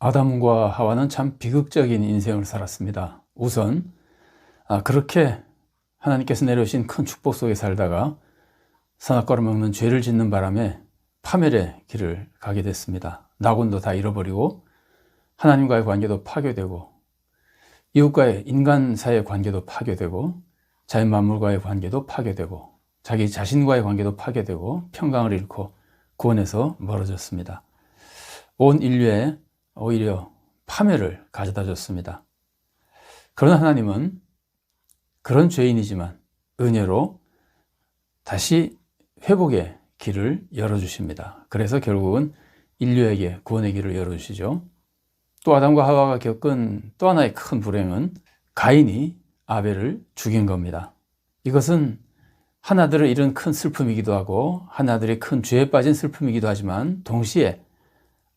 아담과 하와는 참 비극적인 인생을 살았습니다. 우선 그렇게 하나님께서 내려오신 큰 축복 속에 살다가 선악과를 먹는 죄를 짓는 바람에 파멸의 길을 가게 됐습니다. 낙원도 다 잃어버리고 하나님과의 관계도 파괴되고 이웃과의 인간 사이의 관계도 파괴되고 자연 만물과의 관계도 파괴되고 자기 자신과의 관계도 파괴되고 평강을 잃고 구원에서 멀어졌습니다. 온 인류에 오히려 파멸을 가져다 줬습니다. 그러나 하나님은 그런 죄인이지만 은혜로 다시 회복의 길을 열어주십니다. 그래서 결국은 인류에게 구원의 길을 열어주시죠. 또 아담과 하와가 겪은 또 하나의 큰 불행은 가인이 아벨을 죽인 겁니다. 이것은 하나들을 잃은 큰 슬픔이기도 하고 하나들의 큰 죄에 빠진 슬픔이기도 하지만 동시에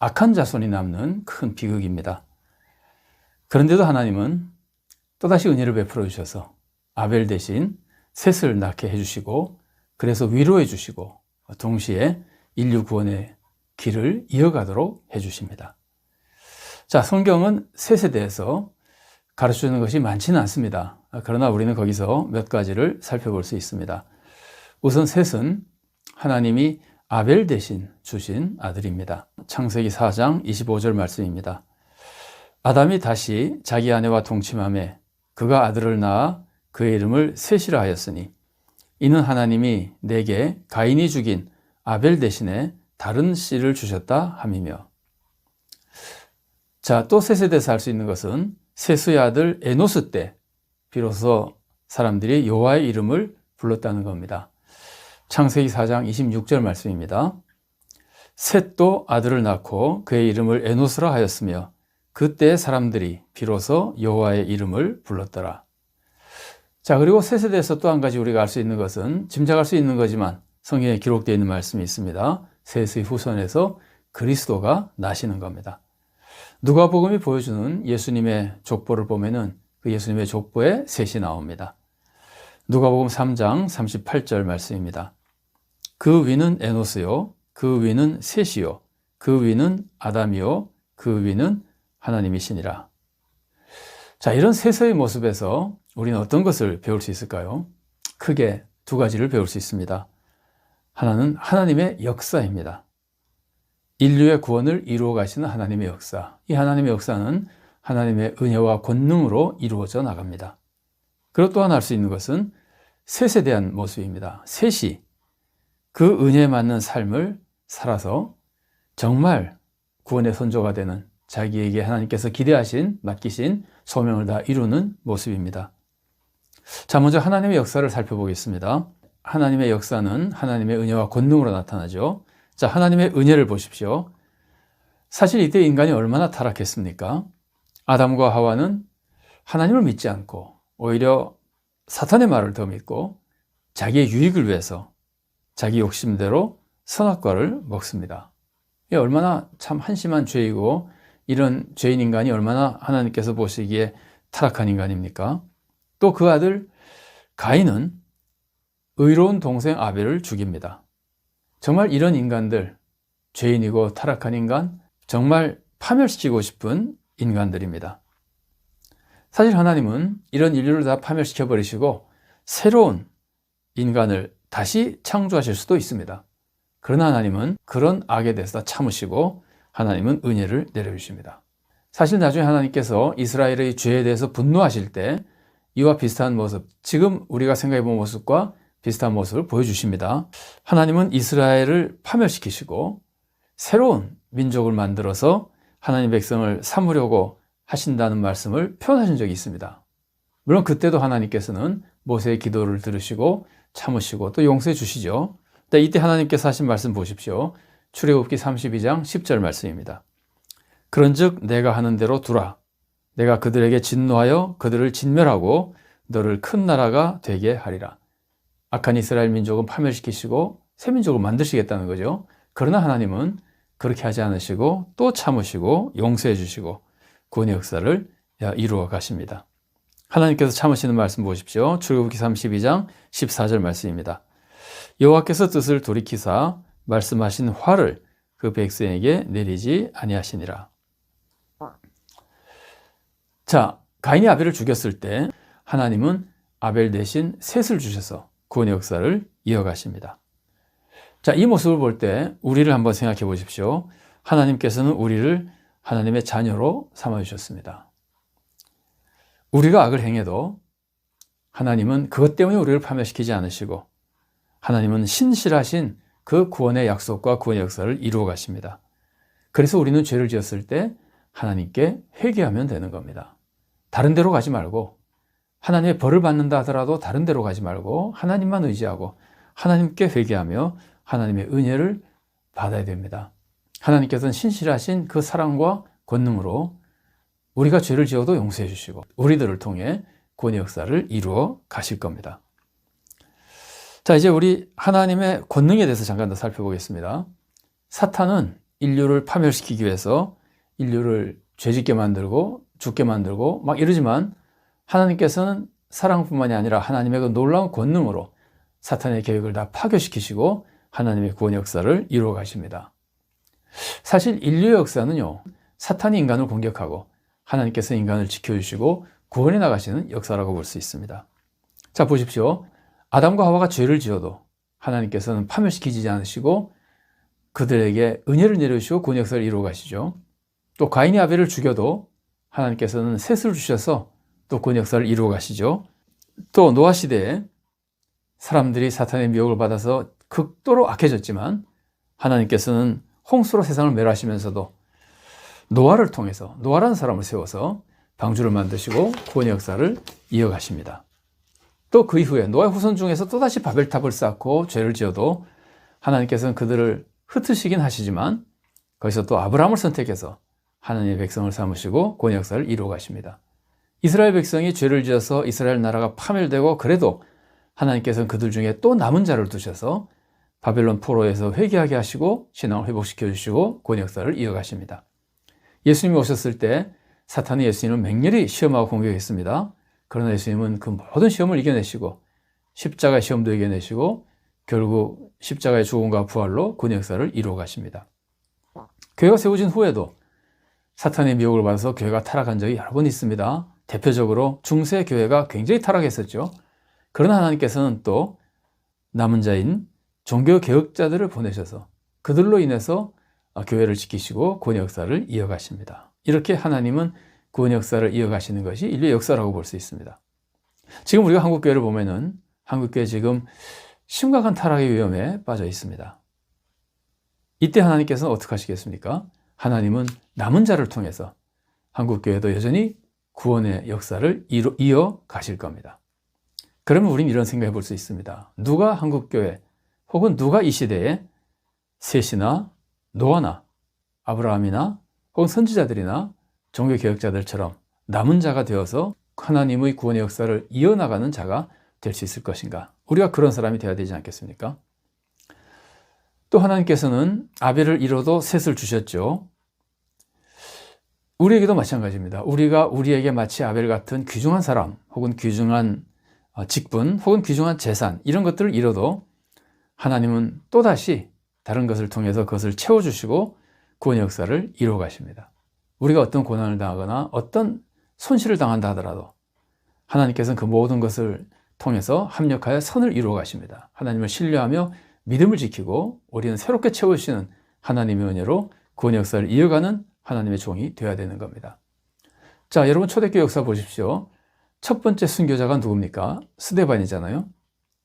악한 자손이 남는 큰 비극입니다. 그런데도 하나님은 또다시 은혜를 베풀어 주셔서 아벨 대신 셋을 낳게 해주시고 그래서 위로해 주시고 동시에 인류 구원의 길을 이어가도록 해주십니다. 자, 성경은 셋에 대해서 가르쳐주는 것이 많지는 않습니다. 그러나 우리는 거기서 몇 가지를 살펴볼 수 있습니다. 우선 셋은 하나님이 아벨 대신 주신 아들입니다. 창세기 4장 25절 말씀입니다. 아담이 다시 자기 아내와 동침하매 그가 아들을 낳아 그의 이름을 셋이라 하였으니 이는 하나님이 내게 가인이 죽인 아벨 대신에 다른 씨를 주셨다 함이며. 자, 또 셋에 대해서 알 수 있는 것은 셋의 아들 에노스 때 비로소 사람들이 여호와의 이름을 불렀다는 겁니다. 창세기 4장 26절 말씀입니다. 셋도 아들을 낳고 그의 이름을 에노스라 하였으며 그때 사람들이 비로소 여호와의 이름을 불렀더라. 자, 그리고 셋에 대해서 또 한 가지 우리가 알 수 있는 것은 짐작할 수 있는 거지만 성경에 기록되어 있는 말씀이 있습니다. 셋의 후손에서 그리스도가 나시는 겁니다. 누가복음이 보여주는 예수님의 족보를 보면은 그 예수님의 족보에 셋이 나옵니다. 누가복음 3장 38절 말씀입니다. 그 위는 에노스요, 그 위는 셋이요, 그 위는 아담이요, 그 위는 하나님이시니라. 자, 이런 셋의 모습에서 우리는 어떤 것을 배울 수 있을까요? 크게 두 가지를 배울 수 있습니다. 하나는 하나님의 역사입니다. 인류의 구원을 이루어 가시는 하나님의 역사. 이 하나님의 역사는 하나님의 은혜와 권능으로 이루어져 나갑니다. 그리고 또 하나 알 수 있는 것은 셋에 대한 모습입니다. 셋이 그 은혜에 맞는 삶을 살아서 정말 구원의 선조가 되는 자기에게 하나님께서 기대하신, 맡기신 소명을 다 이루는 모습입니다. 자, 먼저 하나님의 역사를 살펴보겠습니다. 하나님의 역사는 하나님의 은혜와 권능으로 나타나죠. 자, 하나님의 은혜를 보십시오. 사실 이때 인간이 얼마나 타락했습니까? 아담과 하와는 하나님을 믿지 않고 오히려 사탄의 말을 더 믿고 자기의 유익을 위해서 자기 욕심대로 선악과를 먹습니다. 이게 얼마나 참 한심한 죄이고 이런 죄인 인간이 얼마나 하나님께서 보시기에 타락한 인간입니까? 또 그 아들 가인은 의로운 동생 아벨을 죽입니다. 정말 이런 인간들, 죄인이고 타락한 인간, 정말 파멸시키고 싶은 인간들입니다. 사실 하나님은 이런 인류를 다 파멸시켜버리시고 새로운 인간을 다시 창조하실 수도 있습니다. 그러나 하나님은 그런 악에 대해서 참으시고 하나님은 은혜를 내려주십니다. 사실 나중에 하나님께서 이스라엘의 죄에 대해서 분노하실 때 이와 비슷한 모습, 지금 우리가 생각해 본 모습과 비슷한 모습을 보여주십니다. 하나님은 이스라엘을 파멸시키시고 새로운 민족을 만들어서 하나님 백성을 삼으려고 하신다는 말씀을 표현하신 적이 있습니다. 물론 그때도 하나님께서는 모세의 기도를 들으시고 참으시고 또 용서해 주시죠. 이때 하나님께서 하신 말씀 보십시오. 출애굽기 32장 10절 말씀입니다. 그런즉 내가 하는 대로 두라. 내가 그들에게 진노하여 그들을 진멸하고 너를 큰 나라가 되게 하리라. 악한 이스라엘 민족은 파멸시키시고 새 민족을 만드시겠다는 거죠. 그러나 하나님은 그렇게 하지 않으시고 또 참으시고 용서해 주시고 구원의 역사를 이루어 가십니다. 하나님께서 참으시는 말씀 보십시오. 출애굽기 32장 14절 말씀입니다. 여호와께서 뜻을 돌이키사 말씀하신 화를 그 백성에게 내리지 아니하시니라. 자, 가인이 아벨을 죽였을 때 하나님은 아벨 대신 셋을 주셔서 구원의 역사를 이어가십니다. 자, 이 모습을 볼 때 우리를 한번 생각해 보십시오. 하나님께서는 우리를 하나님의 자녀로 삼아주셨습니다. 우리가 악을 행해도 하나님은 그것 때문에 우리를 파멸시키지 않으시고 하나님은 신실하신 그 구원의 약속과 구원의 역사를 이루어 가십니다. 그래서 우리는 죄를 지었을 때 하나님께 회개하면 되는 겁니다. 다른 데로 가지 말고 하나님의 벌을 받는다 하더라도 다른 데로 가지 말고 하나님만 의지하고 하나님께 회개하며 하나님의 은혜를 받아야 됩니다. 하나님께서는 신실하신 그 사랑과 권능으로 우리가 죄를 지어도 용서해 주시고 우리들을 통해 구원의 역사를 이루어 가실 겁니다. 자, 이제 우리 하나님의 권능에 대해서 잠깐 더 살펴보겠습니다. 사탄은 인류를 파멸시키기 위해서 인류를 죄짓게 만들고 죽게 만들고 막 이러지만 하나님께서는 사랑뿐만이 아니라 하나님의 그 놀라운 권능으로 사탄의 계획을 다 파괴시키시고 하나님의 구원의 역사를 이루어 가십니다. 사실 인류의 역사는요, 사탄이 인간을 공격하고 하나님께서 인간을 지켜주시고 구원해 나가시는 역사라고 볼 수 있습니다. 자, 보십시오. 아담과 하와가 죄를 지어도 하나님께서는 파멸시키지 않으시고 그들에게 은혜를 내려주시고 구원의 역사를 이루어 가시죠. 또 가인이 아벨을 죽여도 하나님께서는 셋을 주셔서 또 구원의 역사를 이루어 가시죠. 또 노아 시대에 사람들이 사탄의 미혹을 받아서 극도로 악해졌지만 하나님께서는 홍수로 세상을 멸하시면서도 노아를 통해서 노아라는 사람을 세워서 방주를 만드시고 구원의 역사를 이어가십니다. 또 그 이후에 노아의 후손 중에서 또다시 바벨탑을 쌓고 죄를 지어도 하나님께서는 그들을 흩으시긴 하시지만 거기서 또 아브라함을 선택해서 하나님의 백성을 삼으시고 구원의 역사를 이루어 가십니다. 이스라엘 백성이 죄를 지어서 이스라엘 나라가 파멸되고 그래도 하나님께서는 그들 중에 또 남은 자를 두셔서 바벨론 포로에서 회개하게 하시고 신앙을 회복시켜 주시고 구원의 역사를 이어가십니다. 예수님이 오셨을 때 사탄이 예수님을 맹렬히 시험하고 공격했습니다. 그러나 예수님은 그 모든 시험을 이겨내시고 십자가의 시험도 이겨내시고 결국 십자가의 죽음과 부활로 구원의 역사를 이루어 가십니다. 교회가 세워진 후에도 사탄의 미혹을 받아서 교회가 타락한 적이 여러 번 있습니다. 대표적으로 중세 교회가 굉장히 타락했었죠. 그러나 하나님께서는 또 남은 자인 종교 개혁자들을 보내셔서 그들로 인해서 교회를 지키시고 구원의 역사를 이어가십니다. 이렇게 하나님은 구원의 역사를 이어가시는 것이 인류의 역사라고 볼 수 있습니다. 지금 우리가 한국교회를 보면은 한국교회 지금 심각한 타락의 위험에 빠져 있습니다. 이때 하나님께서는 어떻게 하시겠습니까? 하나님은 남은 자를 통해서 한국교회도 여전히 구원의 역사를 이어가실 겁니다. 그러면 우리는 이런 생각해 볼 수 있습니다. 누가 한국교회 혹은 누가 이 시대에 셋이나 노아나 아브라함이나 혹은 선지자들이나 종교개혁자들처럼 남은 자가 되어서 하나님의 구원의 역사를 이어나가는 자가 될 수 있을 것인가? 우리가 그런 사람이 되어야 되지 않겠습니까? 또 하나님께서는 아벨을 잃어도 셋을 주셨죠. 우리에게도 마찬가지입니다. 우리가 우리에게 마치 아벨 같은 귀중한 사람 혹은 귀중한 직분 혹은 귀중한 재산 이런 것들을 잃어도 하나님은 또다시 다른 것을 통해서 그것을 채워주시고 구원의 역사를 이루어 가십니다. 우리가 어떤 고난을 당하거나 어떤 손실을 당한다 하더라도 하나님께서는 그 모든 것을 통해서 합력하여 선을 이루어 가십니다. 하나님을 신뢰하며 믿음을 지키고 우리는 새롭게 채워주시는 하나님의 은혜로 구원의 역사를 이어가는 하나님의 종이 되어야 되는 겁니다. 자, 여러분 초대교회 역사 보십시오. 첫 번째 순교자가 누굽니까? 스데반이잖아요.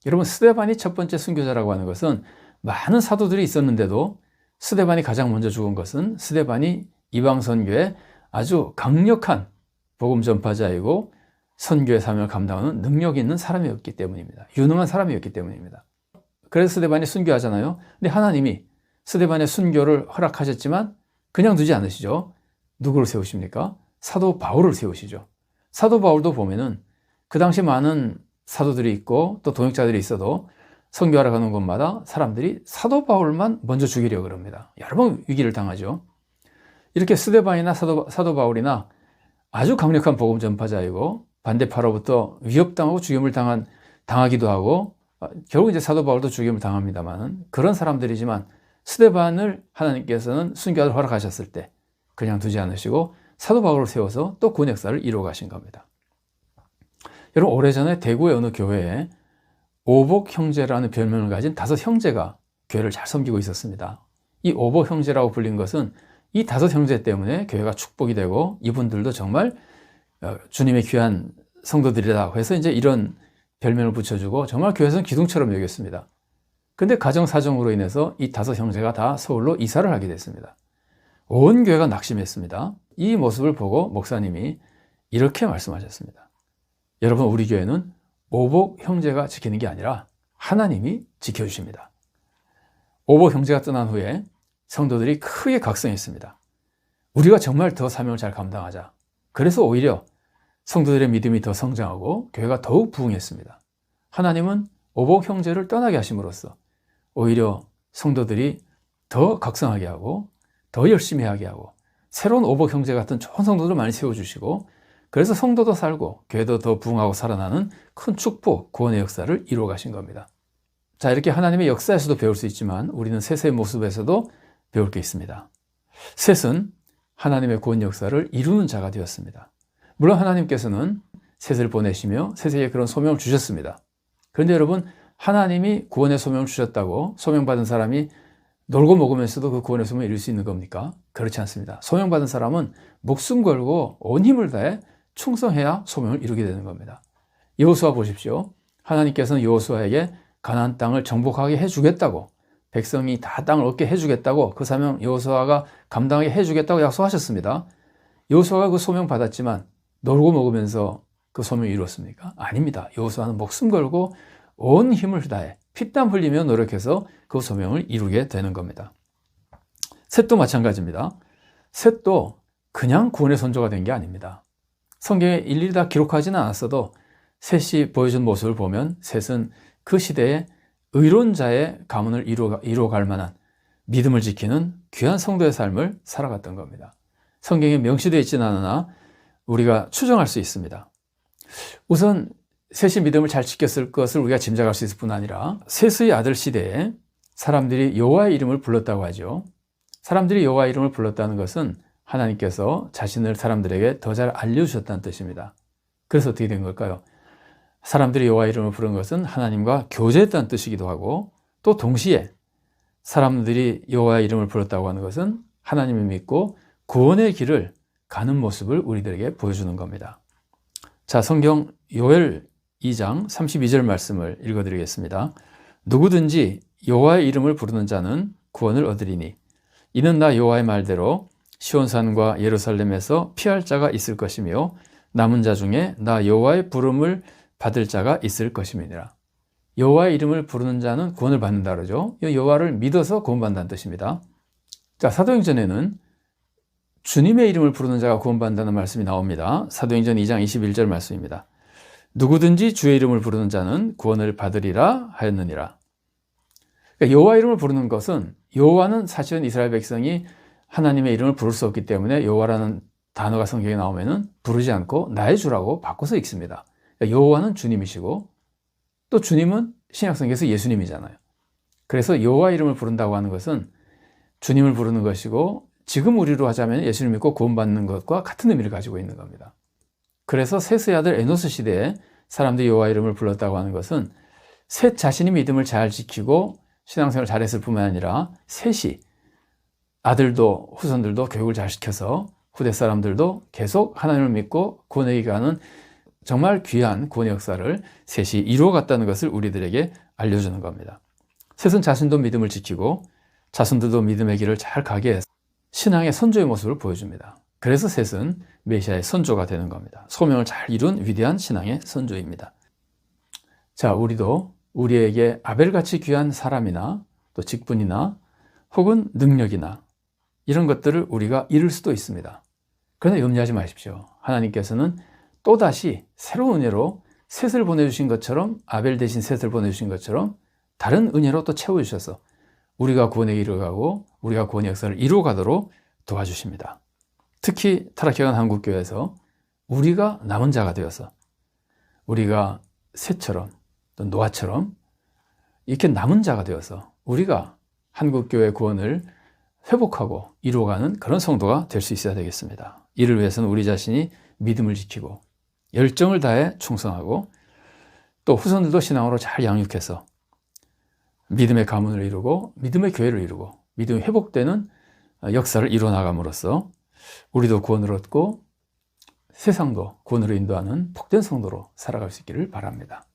여러분 스데반이 첫 번째 순교자라고 하는 것은 많은 사도들이 있었는데도 스데반이 가장 먼저 죽은 것은 스데반이 이방 선교에 아주 강력한 복음 전파자이고 선교의 사명을 감당하는 능력이 있는 사람이었기 때문입니다. 유능한 사람이었기 때문입니다. 그래서 스데반이 순교하잖아요. 근데 하나님이 스데반의 순교를 허락하셨지만 그냥 두지 않으시죠. 누구를 세우십니까? 사도 바울을 세우시죠. 사도 바울도 보면은 그 당시 많은 사도들이 있고 또 동역자들이 있어도 선교하러 가는 곳마다 사람들이 사도 바울만 먼저 죽이려고 그럽니다. 여러 번 위기를 당하죠. 이렇게 스데반이나 사도 바울이나 아주 강력한 복음 전파자이고 반대파로부터 위협당하고 죽임을 당하기도 하고 결국 이제 사도 바울도 죽임을 당합니다만 그런 사람들이지만 스데반을 하나님께서는 순교를 허락하셨을 때 그냥 두지 않으시고 사도 바울을 세워서 또 구원 역사를 이루어 가신 겁니다. 여러분, 오래전에 대구의 어느 교회에 오복 형제라는 별명을 가진 5 형제가 교회를 잘 섬기고 있었습니다. 이 오복 형제라고 불린 것은 이 5 형제 때문에 교회가 축복이 되고 이분들도 정말 주님의 귀한 성도들이라고 해서 이제 이런 별명을 붙여주고 정말 교회에서는 기둥처럼 여겼습니다. 근데 가정사정으로 인해서 이 5 형제가 다 서울로 이사를 하게 됐습니다. 온 교회가 낙심했습니다. 이 모습을 보고 목사님이 이렇게 말씀하셨습니다. 여러분, 우리 교회는 오복 형제가 지키는 게 아니라 하나님이 지켜주십니다. 오복 형제가 떠난 후에 성도들이 크게 각성했습니다. 우리가 정말 더 사명을 잘 감당하자. 그래서 오히려 성도들의 믿음이 더 성장하고 교회가 더욱 부흥했습니다. 하나님은 오복 형제를 떠나게 하심으로써 오히려 성도들이 더 각성하게 하고 더 열심히 하게 하고 새로운 오복 형제 같은 좋은 성도들을 많이 세워주시고 그래서 성도도 살고 교회도 더 부흥하고 살아나는 큰 축복, 구원의 역사를 이루어 가신 겁니다. 자, 이렇게 하나님의 역사에서도 배울 수 있지만 우리는 셋의 모습에서도 배울 게 있습니다. 셋은 하나님의 구원 역사를 이루는 자가 되었습니다. 물론 하나님께서는 셋을 보내시며 셋에게 그런 소명을 주셨습니다. 그런데 여러분, 하나님이 구원의 소명을 주셨다고 소명받은 사람이 놀고 먹으면서도 그 구원의 소명을 이룰 수 있는 겁니까? 그렇지 않습니다. 소명받은 사람은 목숨 걸고 온 힘을 다해 충성해야 소명을 이루게 되는 겁니다. 여호수아 보십시오. 하나님께서는 여호수아에게 가나안 땅을 정복하게 해주겠다고, 백성이 다 땅을 얻게 해주겠다고, 그 사명 여호수아가 감당하게 해주겠다고 약속하셨습니다. 여호수아가 그 소명 받았지만 놀고 먹으면서 그 소명을 이루었습니까? 아닙니다. 여호수아는 목숨 걸고 온 힘을 다해 피땀 흘리며 노력해서 그 소명을 이루게 되는 겁니다. 셋도 마찬가지입니다. 셋도 그냥 구원의 선조가 된 게 아닙니다. 성경에 일일이 다 기록하지는 않았어도 셋이 보여준 모습을 보면 셋은 그 시대에 의론자의 가문을 이루어갈 만한 믿음을 지키는 귀한 성도의 삶을 살아갔던 겁니다. 성경에 명시되어 있지는 않으나 우리가 추정할 수 있습니다. 우선 셋이 믿음을 잘 지켰을 것을 우리가 짐작할 수 있을 뿐 아니라 셋의 아들 시대에 사람들이 여호와의 이름을 불렀다고 하죠. 사람들이 여호와의 이름을 불렀다는 것은 하나님께서 자신을 사람들에게 더 잘 알려주셨다는 뜻입니다. 그래서 어떻게 된 걸까요? 사람들이 여호와의 이름을 부른 것은 하나님과 교제했다는 뜻이기도 하고 또 동시에 사람들이 여호와의 이름을 불렀다고 하는 것은 하나님을 믿고 구원의 길을 가는 모습을 우리들에게 보여주는 겁니다. 자, 성경 요엘 2장 32절 말씀을 읽어드리겠습니다. 누구든지 여호와의 이름을 부르는 자는 구원을 얻으리니 이는 나 여호와의 말대로 시온산과 예루살렘에서 피할 자가 있을 것이며 남은 자 중에 나 여호와의 부름을 받을 자가 있을 것임이니라. 여호와의 이름을 부르는 자는 구원을 받는다 그러죠. 여호와를 믿어서 구원받는다는 뜻입니다. 자, 사도행전에는 주님의 이름을 부르는 자가 구원받는다는 말씀이 나옵니다. 사도행전 2장 21절 말씀입니다. 누구든지 주의 이름을 부르는 자는 구원을 받으리라 하였느니라. 그러니까 여호와 이름을 부르는 것은 여호와는 사실은 이스라엘 백성이 하나님의 이름을 부를 수 없기 때문에 여호와라는 단어가 성경에 나오면은 부르지 않고 나의 주라고 바꿔서 읽습니다. 그러니까 여호와는 주님이시고 또 주님은 신약성경에서 예수님이잖아요. 그래서 여호와 이름을 부른다고 하는 것은 주님을 부르는 것이고 지금 우리로 하자면 예수를 믿고 구원받는 것과 같은 의미를 가지고 있는 겁니다. 그래서 셋의 아들 에노스 시대에 사람들이 여호와 이름을 불렀다고 하는 것은 셋 자신이 믿음을 잘 지키고 신앙생활을 잘했을 뿐만 아니라 셋이 아들도 후손들도 교육을 잘 시켜서 후대 사람들도 계속 하나님을 믿고 구원에 가는 정말 귀한 구원의 역사를 셋이 이루어갔다는 것을 우리들에게 알려주는 겁니다. 셋은 자신도 믿음을 지키고 자손들도 믿음의 길을 잘 가게 해서 신앙의 선조의 모습을 보여줍니다. 그래서 셋은 메시아의 선조가 되는 겁니다. 소명을 잘 이룬 위대한 신앙의 선조입니다. 자, 우리도 우리에게 아벨같이 귀한 사람이나 또 직분이나 혹은 능력이나 이런 것들을 우리가 잃을 수도 있습니다. 그러나 염려하지 마십시오. 하나님께서는 또다시 새로운 은혜로 셋을 보내주신 것처럼 아벨 대신 셋을 보내주신 것처럼 다른 은혜로 또 채워주셔서 우리가 구원에 이르가고 우리가 구원의 역사를 이루어가도록 도와주십니다. 특히 타락해간 한국교회에서 우리가 남은 자가 되어서 우리가 셋처럼 또 노아처럼 이렇게 남은 자가 되어서 우리가 한국교회 구원을 회복하고 이루어가는 그런 성도가 될 수 있어야 되겠습니다. 이를 위해서는 우리 자신이 믿음을 지키고 열정을 다해 충성하고 또 후손들도 신앙으로 잘 양육해서 믿음의 가문을 이루고 믿음의 교회를 이루고 믿음이 회복되는 역사를 이루어 나감으로써 우리도 구원을 얻고 세상도 구원으로 인도하는 복된 성도로 살아갈 수 있기를 바랍니다.